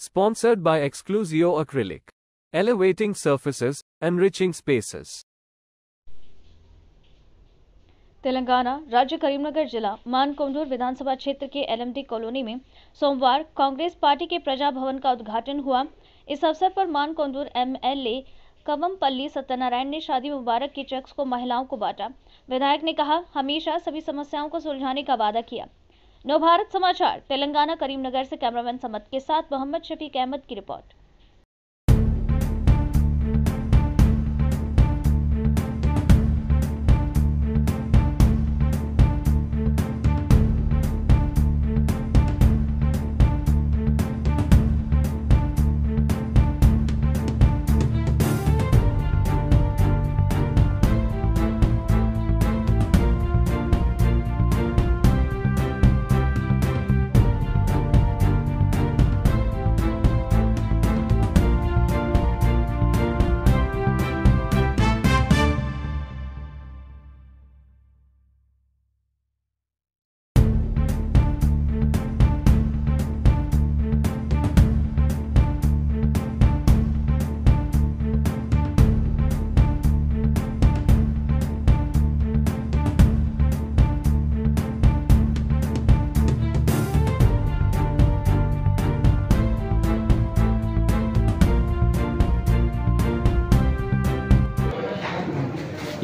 Sponsored by Exclusio Acrylic. Elevating surfaces, enriching spaces. Telangana राज्य करीमनगर जिला मानकोंडूर विधानसभा क्षेत्र के एलएमडी कॉलोनी में सोमवार कांग्रेस पार्टी के प्रजा भवन का उद्घाटन हुआ। इस अवसर पर मानकोंडूर एमएलए कवमपल्ली सत्यनारायण ने शादी मुबारक के चेक्स को महिलाओं को बांटा। विधायक ने कहा, हमेशा सभी समस्याओं को सुलझाने का वादा किया। नव भारत समाचार तेलंगाना करीमनगर से कैमरामैन समत के साथ मोहम्मद शफीक अहमद की रिपोर्ट।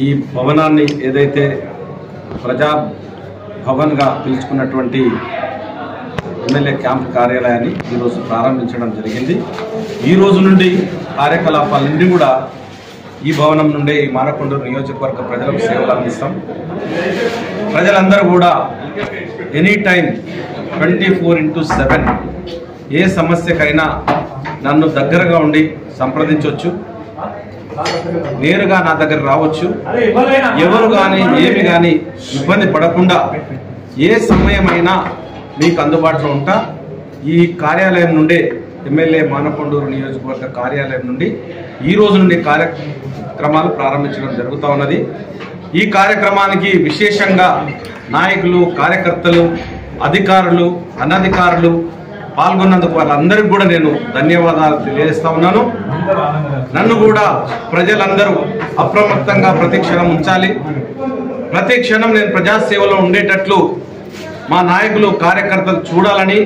ఈ భవనాన్ని ఏదైతే ప్రజా భవన్గా పిలుచుకున్నటువంటి ఎమ్మెల్యే క్యాంప్ కార్యాలయాన్ని ఈరోజు ప్రారంభించడం జరిగింది। ఈ రోజు నుండి కార్యకలాపాలన్నీ కూడా ఈ భవనం నుండే ఈ మానకొండూరు నియోజకవర్గ ప్రజలకు సేవలు అందిస్తాం। ప్రజలందరూ కూడా ఎనీ టైం 24/7 ఏ సమస్యకైనా నన్ను దగ్గరగా ఉండి సంప్రదించవచ్చు, నేరుగా నా దగ్గర రావచ్చు। ఎవరు కానీ ఏమి కానీ ఇబ్బంది పడకుండా ఏ సమయమైనా మీకు అందుబాటులో ఉంటా। ఈ కార్యాలయం నుండే ఎమ్మెల్యే మానకొండూరు నియోజకవర్గ కార్యాలయం నుండి ఈ రోజు నుండి కార్యక్రమాలు ప్రారంభించడం జరుగుతూ ఉన్నది। ఈ కార్యక్రమానికి విశేషంగా నాయకులు, కార్యకర్తలు, అధికారులు, అనధికారులు పాల్గొన్నందుకు వాళ్ళందరికీ కూడా నేను ధన్యవాదాలు తెలియజేస్తా ఉన్నాను। నన్ను కూడా ప్రజలందరూ అప్రమత్తంగా ప్రతిక్షణం ఉంచాలి। ప్రతిక్షణం నేను ప్రజాసేవలో ఉండేటట్లు మా నాయకులు, కార్యకర్తలు చూడాలని,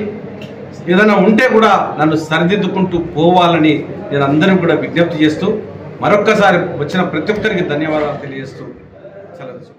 ఏదైనా ఉంటే కూడా నన్ను సరిదిద్దుకుంటూ పోవాలని నేను అందరికీ కూడా విజ్ఞప్తి చేస్తూ మరొక్కసారి వచ్చిన ప్రతి ఒక్కరికి ధన్యవాదాలు తెలియజేస్తూ సెలవు.